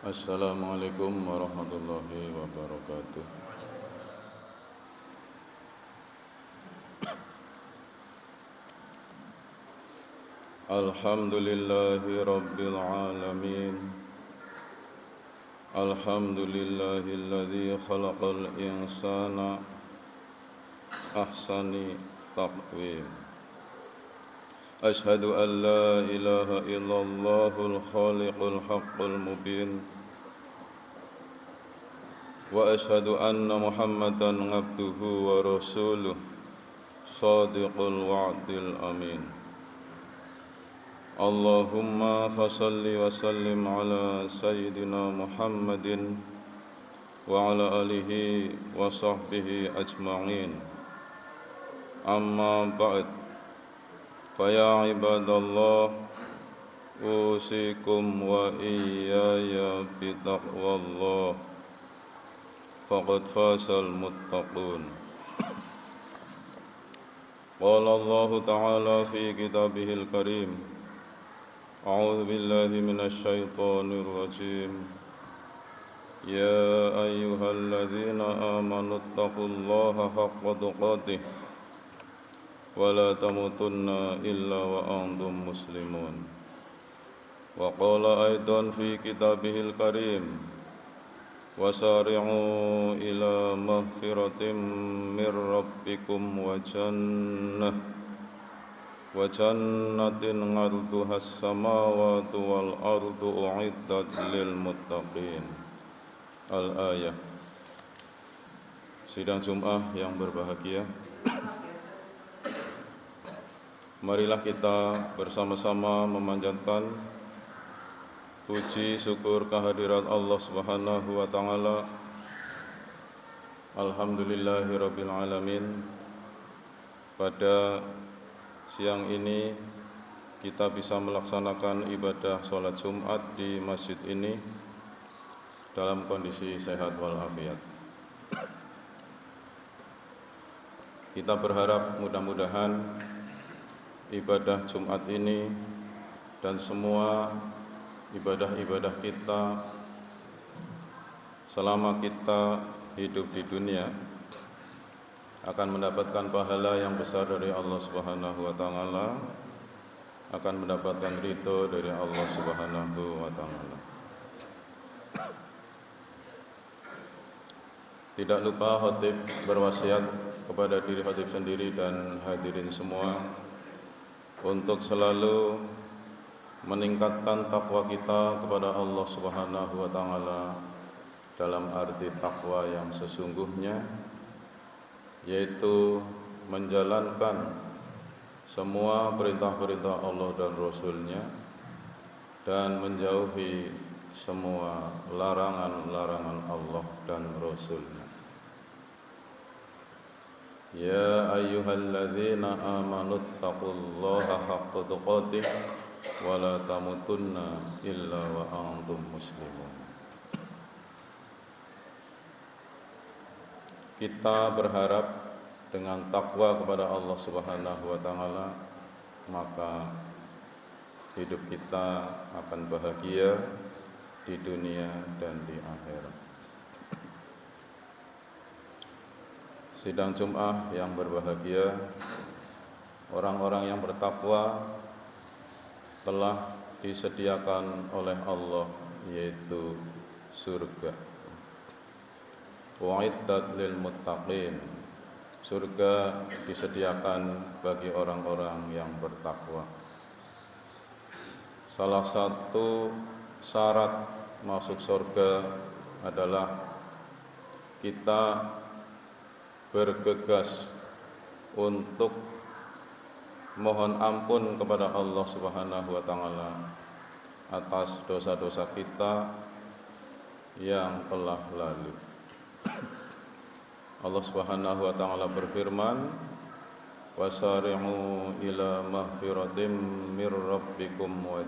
Assalamualaikum warahmatullahi wabarakatuh. Alhamdulillahi rabbil alamin. Alhamdulillahilladzi khalaqal insana ahsani taqwim. Ashhadu an la ilaha illallahul khaliqul haqqul mubin. Wa ashhadu anna Muhammadan abduhu wa rasuluh shadiqul wa'dil amin. Allahumma fasalli wa sallim ala sayyidina Muhammadin wa ala alihi wa sahbihi ajma'in. Amma ba'd. Fa ya ibadallah, usikum wa iyaya bitaqwallah. Faqad fasal muttaqun. Qala Allah ta'ala fi kitabihil karim. A'udzu billahi minasy syaithanir rajim. Ya ayyuhalladzina amanu taqullaha haqqa tuqatih wa la tamutunna illa wa antum muslimun. Wa qala aidan fi kitabihil karim. Wasari'u ila maghfiratin mir rabbikum wa jannatin 'arduhas samawati wal ardu u'iddat lil muttaqin. Al-ayah. Sidang Jum'ah yang berbahagia, marilah kita bersama-sama memanjatkan puji syukur kehadirat Allah Subhanahu wa taala. Alhamdulillahirabbil alamin. Pada siang ini kita bisa melaksanakan ibadah sholat Jumat di masjid ini dalam kondisi sehat walafiat. Kita berharap mudah-mudahan ibadah Jumat ini dan semua ibadah-ibadah kita selama kita hidup di dunia akan mendapatkan pahala yang besar dari Allah Subhanahu wa taala, akan mendapatkan ridho dari Allah Subhanahu wa taala. Tidak lupa khatib berwasiat kepada diri khatib sendiri dan hadirin semua untuk selalu meningkatkan takwa kita kepada Allah Subhanahu wa taala dalam arti takwa yang sesungguhnya, yaitu menjalankan semua perintah-perintah Allah dan Rasul-Nya dan menjauhi semua larangan-larangan Allah dan Rasul-Nya. Ya ayyuhalladzina amanu taqullaha haqqa tuqatih wa la tamutunna illa wa antum muslimun. Kita berharap dengan takwa kepada Allah Subhanahu wa taala, maka hidup kita akan bahagia di dunia dan di akhirat. Sidang Jum'ah yang berbahagia, orang-orang yang bertakwa telah disediakan oleh Allah, yaitu surga. U'iddat lil muttaqin. Surga disediakan bagi orang-orang yang bertakwa. Salah satu syarat masuk surga adalah kita bergegas untuk mohon ampun kepada Allah Subhanahu wa taala atas dosa-dosa kita yang telah lalu. Allah Subhanahu wa taala berfirman, wasari'u ila maghfiratin mir rabbikum wa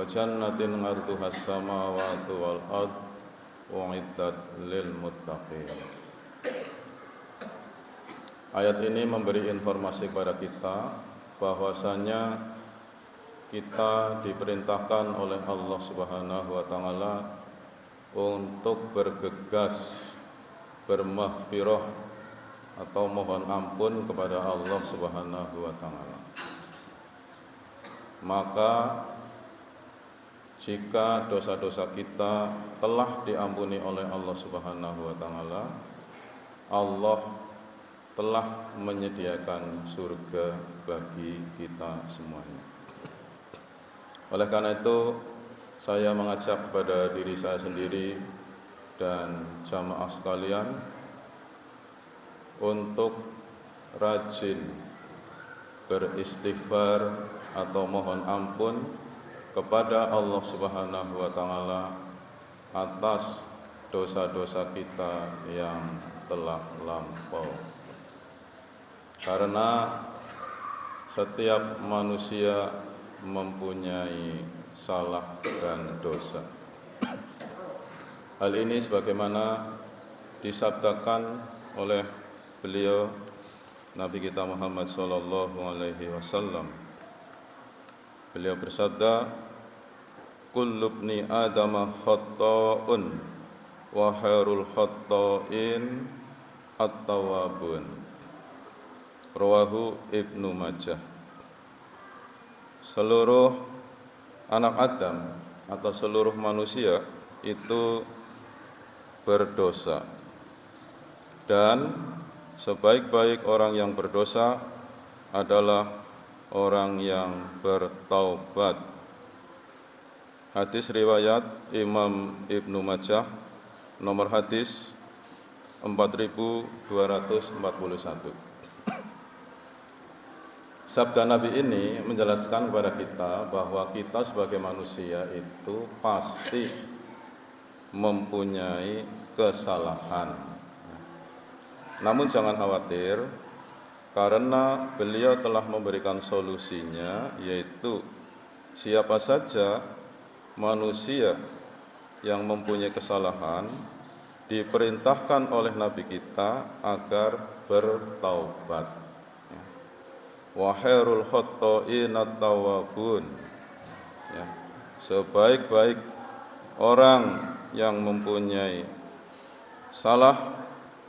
jannatin 'arduhas samawati wal ard u'iddat lil muttaqin. Ayat ini memberi informasi kepada kita bahwasanya kita diperintahkan oleh Allah Subhanahu wa taala untuk bergegas bermaghfirah atau mohon ampun kepada Allah Subhanahu wa taala. Maka jika dosa-dosa kita telah diampuni oleh Allah Subhanahu wa taala, Allah telah menyediakan surga bagi kita semuanya. Oleh karena itu, saya mengajak kepada diri saya sendiri dan jamaah sekalian untuk rajin beristighfar atau mohon ampun kepada Allah Subhanahu wa taala atas dosa-dosa kita yang telah lampau. Karena setiap manusia mempunyai salah dan dosa. Hal ini sebagaimana disabdakan oleh beliau Nabi kita Muhammad sallallahu alaihi wasallam. Beliau bersabda, kullu ibni adama khata'un wa khairul khata'in at-tawwabun. Rawahu Ibnu Majah. Seluruh anak Adam atau seluruh manusia itu berdosa, dan sebaik-baik orang yang berdosa adalah orang yang bertaubat. Hadis riwayat Imam Ibnu Majah, nomor hadis 4241. Sabda Nabi ini menjelaskan kepada kita bahwa kita sebagai manusia itu pasti mempunyai kesalahan. Namun jangan khawatir, karena beliau telah memberikan solusinya, yaitu siapa saja manusia yang mempunyai kesalahan diperintahkan oleh Nabi kita agar bertaubat. Wa khairul khata'in at-tawwabun. Sebaik-baik orang yang mempunyai salah,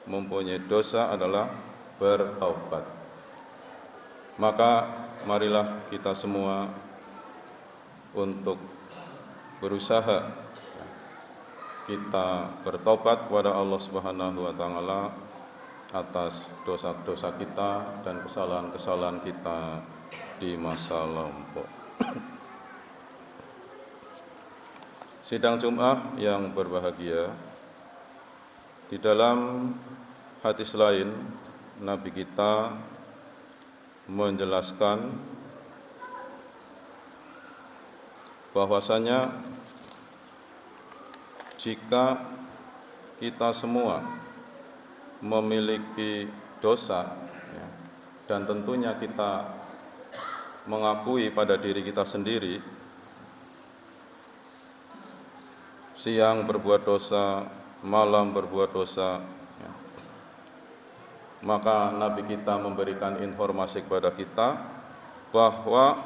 mempunyai dosa adalah bertaubat. Maka marilah kita semua untuk berusaha kita bertobat kepada Allah Subhanahu wa taala atas dosa-dosa kita dan kesalahan-kesalahan kita di masa lampau. Sidang Jumat yang berbahagia, di dalam hadis lain Nabi kita menjelaskan bahwasanya jika kita semua memiliki dosa, dan tentunya kita mengakui pada diri kita sendiri, siang berbuat dosa, malam berbuat dosa, maka Nabi kita memberikan informasi kepada kita bahwa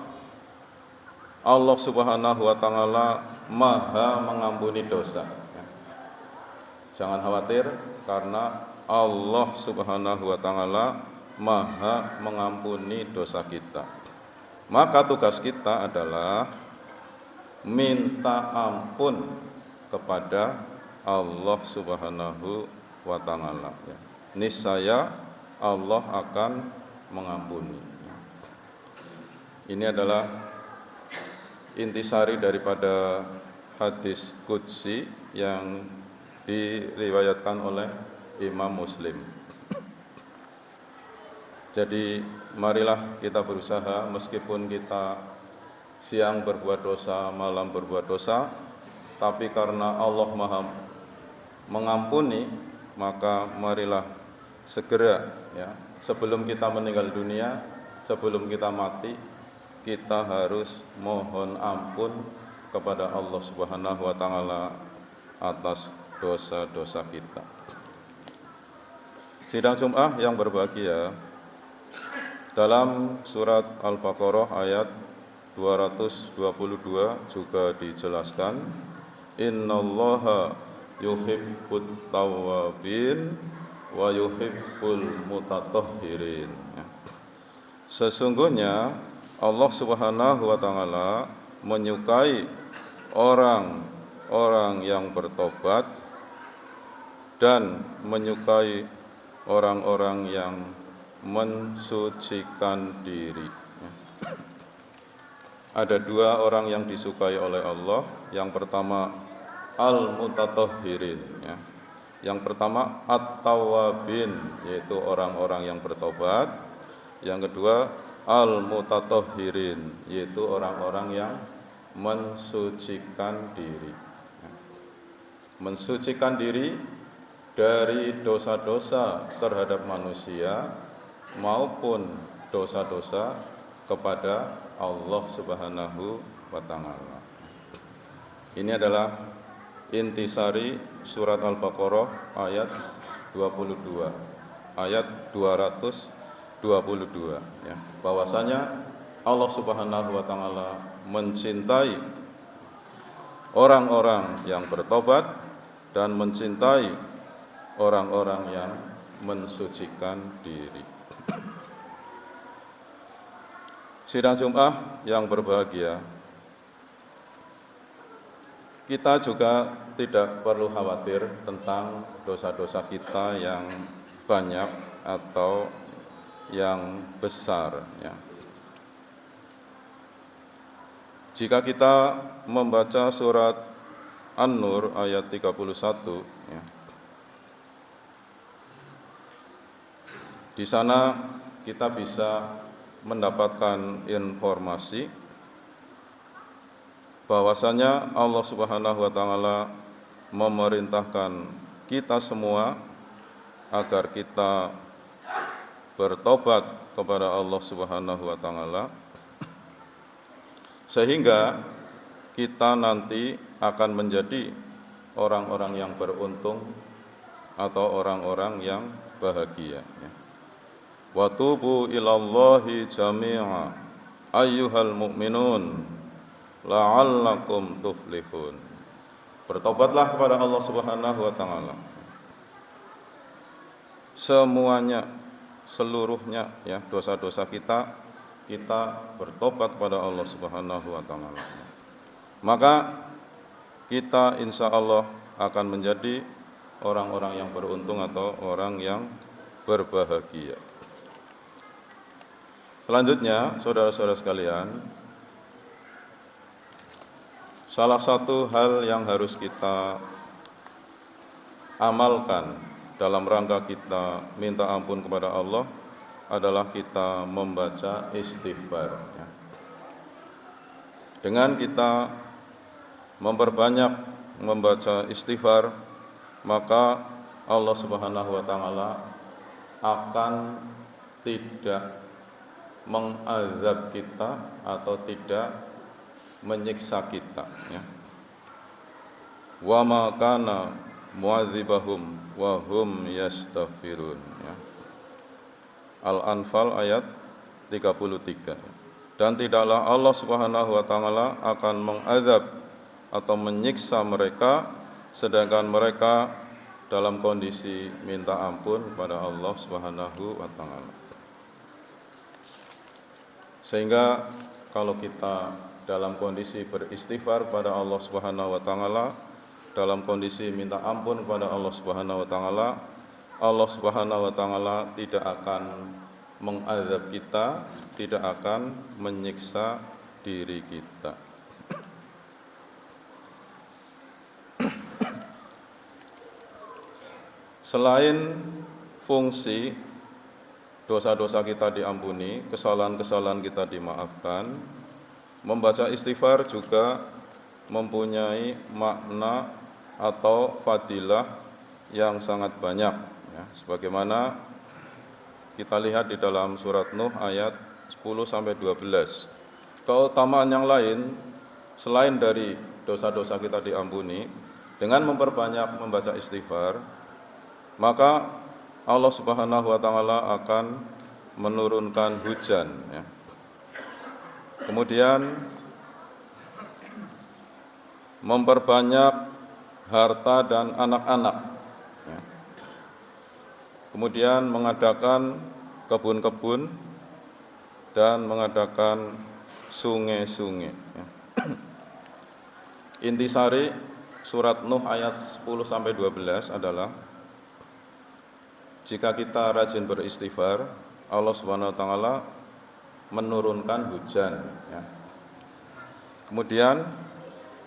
Allah Subhanahu wa taala Maha mengampuni dosa. Jangan khawatir, karena Allah Subhanahu wa taala Maha mengampuni dosa kita. Maka tugas kita adalah minta ampun kepada Allah Subhanahu wa taala. Niscaya Allah akan mengampuni. Ini adalah intisari daripada hadis qudsi yang diriwayatkan oleh Imam Muslim. Jadi marilah kita berusaha, meskipun kita siang berbuat dosa, malam berbuat dosa, tapi karena Allah Maha mengampuni, maka marilah segera, sebelum kita meninggal dunia, sebelum kita mati, kita harus mohon ampun kepada Allah Subhanahu wa taala atas dosa-dosa kita. Sidang Jumat yang berbahagia, dalam surat Al-Baqarah ayat 222 juga dijelaskan, innallaha yuhibbut tawwabin wa yuhibbul mutatahhirin. Sesungguhnya Allah Subhanahu wa taala menyukai orang-orang yang bertobat dan menyukai orang-orang yang mensucikan diri. Ada dua orang yang disukai oleh Allah. Yang pertama al-mutatahhirin, Yang pertama at-tawwabin, yaitu orang-orang yang bertobat. Yang kedua al-mutatahhirin, yaitu orang-orang yang mensucikan diri. Mensucikan diri dari dosa-dosa terhadap manusia maupun dosa-dosa kepada Allah Subhanahu wa taala. Ini adalah intisari surat Al-Baqarah ayat 22, ayat 222, bahwasanya Allah Subhanahu wa taala mencintai orang-orang yang bertobat dan mencintai orang-orang yang mensucikan diri. Sidang Jumat yang berbahagia, kita juga tidak perlu khawatir tentang dosa-dosa kita yang banyak atau yang besar. Jika kita membaca surat An-Nur ayat 31, di sana kita bisa mendapatkan informasi bahwasanya Allah Subhanahu wa taala memerintahkan kita semua agar kita bertobat kepada Allah Subhanahu wa taala, sehingga kita nanti akan menjadi orang-orang yang beruntung atau orang-orang yang bahagia. Wa tubu ilallahi jami'a ayyuhal mu'minun la'allakum tuflihun. Bertobatlah kepada Allah Subhanahu wa taala. Semuanya, seluruhnya, dosa-dosa kita bertobat kepada Allah Subhanahu wa taala. Maka kita insya Allah akan menjadi orang-orang yang beruntung atau orang yang berbahagia. Selanjutnya, saudara-saudara sekalian, salah satu hal yang harus kita amalkan dalam rangka kita minta ampun kepada Allah adalah kita membaca istighfar. Dengan kita memperbanyak membaca istighfar, maka Allah Subhanahu wa taala akan tidak mengazab kita atau tidak menyiksa kita. Wa ma kana mu'adzibahum wa hum yastaghfirun. Al-Anfal ayat 33. Dan tidaklah Allah Subhanahu wa taala akan mengazab atau menyiksa mereka sedangkan mereka dalam kondisi minta ampun kepada Allah Subhanahu wa taala. Sehingga kalau kita dalam kondisi beristighfar kepada Allah Subhanahu wa taala, dalam kondisi minta ampun kepada Allah Subhanahu wa taala, Allah Subhanahu wa taala tidak akan mengazab kita, tidak akan menyiksa diri kita. Selain fungsi dosa-dosa kita diampuni, kesalahan-kesalahan kita dimaafkan, membaca istighfar juga mempunyai makna atau fadilah yang sangat banyak, sebagaimana kita lihat di dalam surat Nuh ayat 10-12. Keutamaan yang lain selain dari dosa-dosa kita diampuni, dengan memperbanyak membaca istighfar, maka Allah Subhanahu wa taala akan menurunkan hujan. Kemudian memperbanyak harta dan anak-anak. Ya. Kemudian mengadakan kebun-kebun dan mengadakan sungai-sungai. Ya. Intisari surat Nuh ayat 10-12 adalah jika kita rajin beristighfar, Allah Subhanahu wa taala menurunkan hujan, ya. Kemudian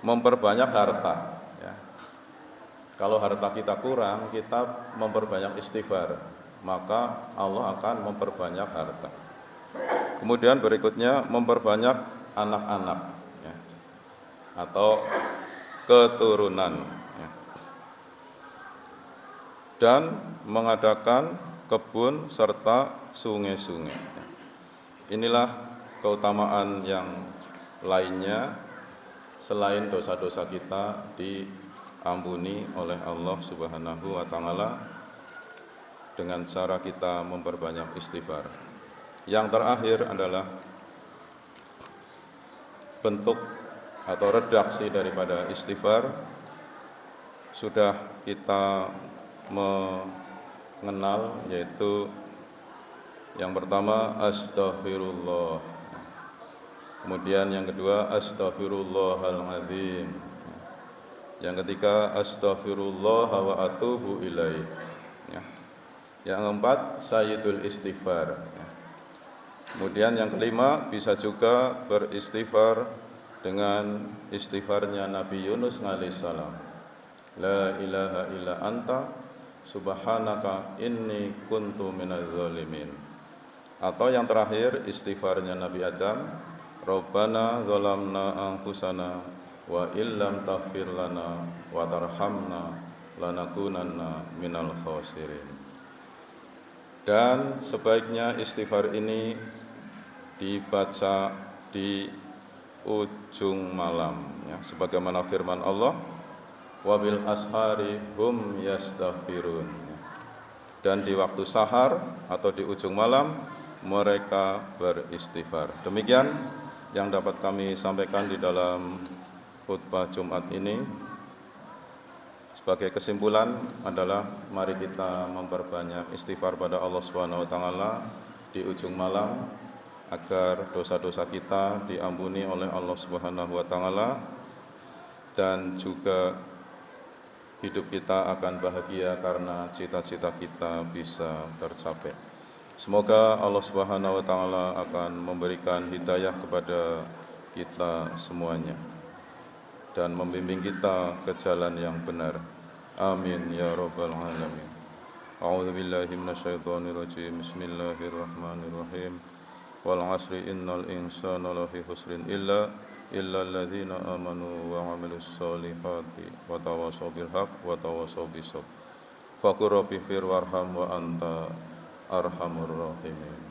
memperbanyak harta, ya. Kalau harta kita kurang, kita memperbanyak istighfar, maka Allah akan memperbanyak harta. Kemudian berikutnya memperbanyak anak-anak, ya, atau keturunan, ya. Dan mengadakan kebun serta sungai-sungai. Inilah keutamaan yang lainnya selain dosa-dosa kita diampuni oleh Allah Subhanahu wa taala dengan cara kita memperbanyak istighfar. Yang terakhir adalah bentuk atau redaksi daripada istighfar sudah kita mengenal, yaitu yang pertama astaghfirullah, kemudian yang kedua astaghfirullahaladzim, yang ketiga astaghfirullah wa atubu ilaih, ya. Yang keempat sayyidul istighfar, ya. Kemudian yang kelima bisa juga beristighfar dengan istighfarnya Nabi Yunus alaihissalam, la ilaha illa anta subhanaka inni kuntu minaz zalimin. Atau yang terakhir istighfarnya Nabi Adam, Rabbana zalamna anfusana wa illam taghfir lana wa tarhamna lanakunanna minal khasirin. Dan sebaiknya istighfar ini dibaca di ujung malam, ya, sebagaimana firman Allah, wabil ashari hum yastaghfirun. Dan di waktu sahar atau di ujung malam mereka beristighfar. Demikian yang dapat kami sampaikan di dalam khutbah Jumat ini. Sebagai kesimpulan adalah mari kita memperbanyak istighfar pada Allah Subhanahu wa taala di ujung malam agar dosa-dosa kita diampuni oleh Allah Subhanahu wa taala dan juga hidup kita akan bahagia karena cita-cita kita bisa tercapai. Semoga Allah Subhanahu wa taala akan memberikan hidayah kepada kita semuanya dan membimbing kita ke jalan yang benar. Amin ya rabbal alamin. A'udzu billahi minasyaitonir rajim. Bismillahirrahmanirrahim. Wal 'asri innal insana lafi khusrin illa alladzina amanu wa 'amilus solihati wa tawassaw bil haqq wa tawassaw bis sabr. Faqur rabbi fir warham wa anta arhamur rahimin.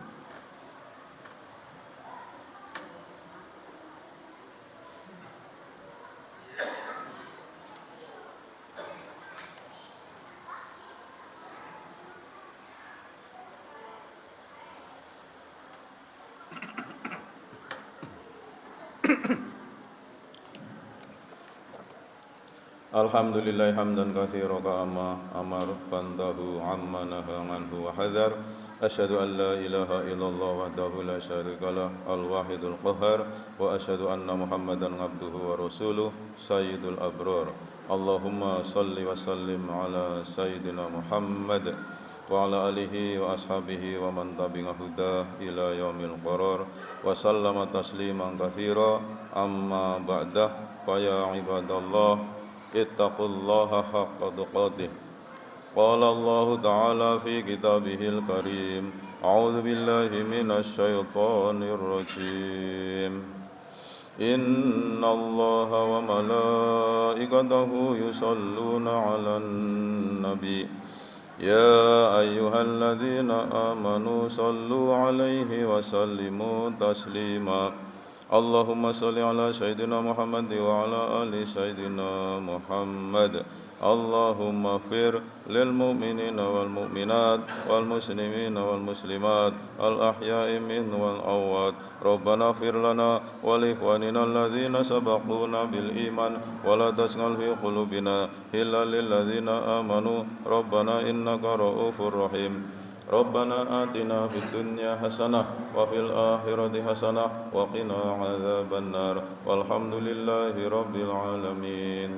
Alhamdulillah hamdan katsiran kama amar bandahu amma naha anhu wa hadzar. Asyhadu an la ilaha illallah wahdahu la syarikalah al-wahidul qahhar wa asyhadu anna Muhammadan abduhu wa rasuluh sayyidul abrar. Allahumma salli wa sallim ala sayyidina Muhammad wa ala alihi wa ashabihi wa man tabi'a hudah ila yaumil qarar wa sallama tasliman katsira. Amma ba'dah, fa ya ibadallah ittaqullaha haqqa tuqatih. Qala Allah ta'ala fi kitabihil karim, a'udzu billahi minasy syaithanir rajim. Innallaha wa malaikatahu yusholluna 'alan nabi. Ya ayyuhalladzina amanu shallu 'alaihi wa sallimu taslima. اللهم صل على سيدنا محمد وعلى آل سيدنا محمد. اللهم اغفر للمؤمنين والمؤمنات والمسلمين والمسلمات الأحياء منهم والأموات. ربنا اغفر لنا ولإخواننا الذين سبقونا بالإيمان ولا تجعل في قلوبنا غلا للذين آمنوا ربنا إنك رؤوف رحيم. ربنا آتنا في الدنيا حسنة وفي الآخرة حسنة وقنا عذاب النار والحمد لله رب العالمين.